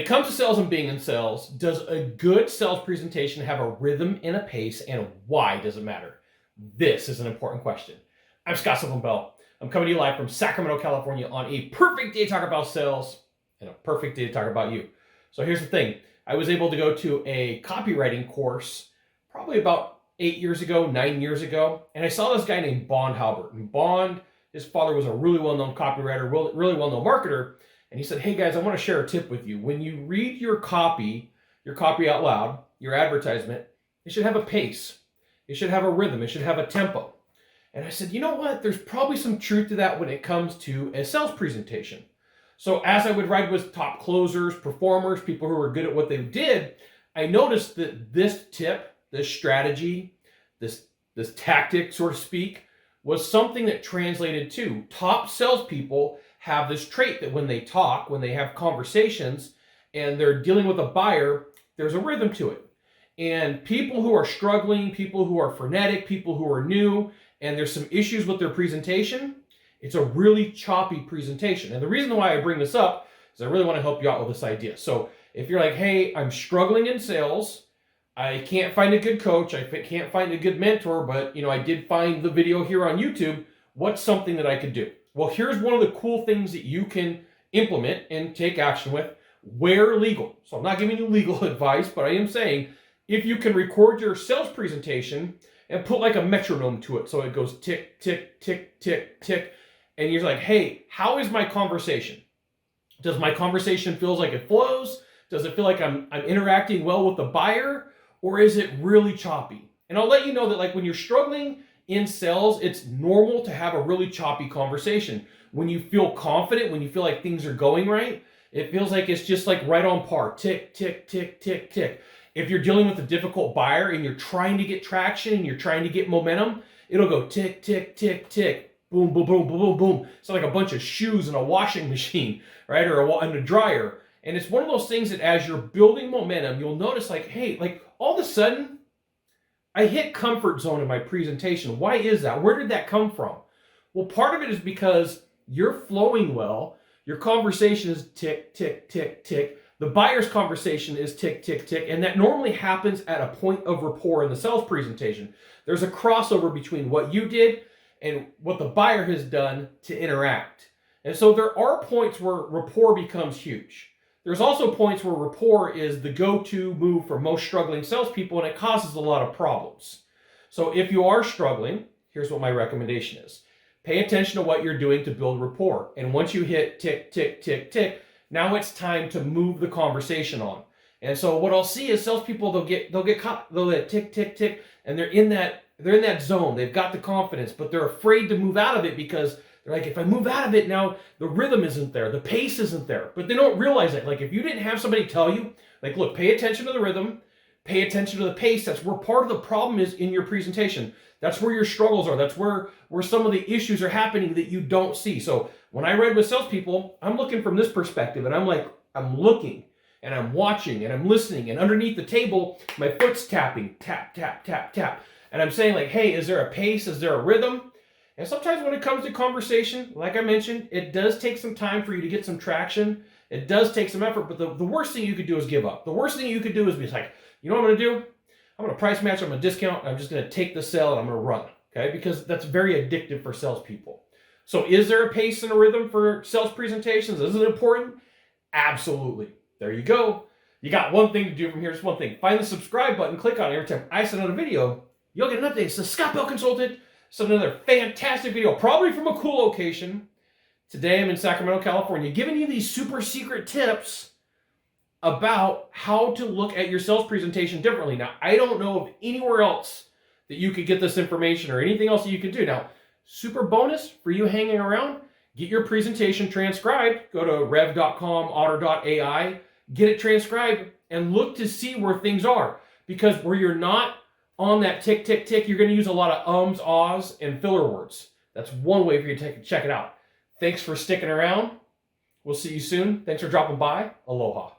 it comes to sales and being in sales, does a good sales presentation have a rhythm and a pace, and why does it matter? This is an important question. I'm Sylvan Bell. I'm coming to you live from Sacramento, California on a perfect day to talk about sales and a perfect day to talk about you. So here's the thing. I was able to go to a copywriting course probably about 9 years ago, and I saw this guy named Bond Halbert. And Bond, his father was a really well-known copywriter, really well-known marketer, and he said, hey guys, I want to share a tip with you. When you read your copy out loud, your advertisement, it should have a pace. It should have a rhythm. It should have a tempo. And I said, you know what? There's probably some truth to that when it comes to a sales presentation. So as I would ride with top closers, performers, people who were good at what they did, I noticed that this tip, this strategy, this tactic, so to speak, was something that translated to top salespeople have this trait that when they talk, when they have conversations, and they're dealing with a buyer, there's a rhythm to it. And people who are struggling, people who are frenetic, people who are new, and there's some issues with their presentation, it's a really choppy presentation. And the reason why I bring this up is I really want to help you out with this idea. So if you're like, hey, I'm struggling in sales, I can't find a good coach, I can't find a good mentor, but I did find the video here on YouTube, what's something that I could do? Well, here's one of the cool things that you can implement and take action with where legal. So I'm not giving you legal advice, but I am saying if you can record your sales presentation and put like a metronome to it, so it goes tick, tick, tick, tick, tick, and you're like, hey, how is my conversation? Does my conversation feel like it flows? Does it feel like I'm interacting well with the buyer? Or is it really choppy? And I'll let you know that like when you're struggling in sales, it's normal to have a really choppy conversation. When you feel confident, when you feel like things are going right, it feels like it's just like right on par. Tick, tick, tick, tick, tick. If you're dealing with a difficult buyer and you're trying to get traction and you're trying to get momentum, it'll go tick, tick, tick, tick, boom, boom, boom, boom, boom, boom. It's like a bunch of shoes in a washing machine, right? Or in a dryer. And it's one of those things that as you're building momentum, you'll notice like, hey, like all of a sudden, I hit comfort zone in my presentation. Why is that? Where did that come from? Well, part of it is because you're flowing well. Your conversation is tick, tick, tick, tick. The buyer's conversation is tick, tick, tick. And that normally happens at a point of rapport in the sales presentation. There's a crossover between what you did and what the buyer has done to interact. And so there are points where rapport becomes huge. There's also points where rapport is the go-to move for most struggling salespeople, and it causes a lot of problems. So if you are struggling, here's what my recommendation is. Pay attention to what you're doing to build rapport. And once you hit tick, tick, tick, tick, now it's time to move the conversation on. And so what I'll see is salespeople, they'll get caught, they'll hit tick, tick, tick, and they're in that zone. They've got the confidence, but they're afraid to move out of it because they're like, if I move out of it now, the rhythm isn't there, the pace isn't there. But they don't realize it. Like if you didn't have somebody tell you, like, look, pay attention to the rhythm, pay attention to the pace. That's where part of the problem is in your presentation. That's where your struggles are. That's where some of the issues are happening that you don't see. So when I read with salespeople, I'm looking from this perspective, and I'm like, I'm looking and I'm watching and I'm listening, and underneath the table, my foot's tapping, tap, tap, tap, tap. And I'm saying like, hey, is there a pace? Is there a rhythm? And sometimes when it comes to conversation, like I mentioned, it does take some time for you to get some traction. It does take some effort, but the worst thing you could do is give up. The worst thing you could do is be like, you know what I'm going to do? I'm going to price match, I'm going to discount, I'm just going to take the sale and I'm going to run, okay? Because that's very addictive for salespeople. So is there a pace and a rhythm for sales presentations? Is it important? Absolutely. There you go. You got one thing to do from here, just one thing. Find the subscribe button, click on it. Every time I send out a video, you'll get an update. It's the Scott Bell Consultant. So another fantastic video, probably from a cool location. Today I'm in Sacramento, California, giving you these super secret tips about how to look at your sales presentation differently. Now, I don't know of anywhere else that you could get this information or anything else that you can do. Now, super bonus for you hanging around, get your presentation transcribed. Go to rev.com, otter.ai, get it transcribed, and look to see where things are. Because where you're not on that tick, tick, tick, you're going to use a lot of ums, ahs, and filler words. That's one way for you to check it out. Thanks for sticking around. We'll see you soon. Thanks for dropping by. Aloha.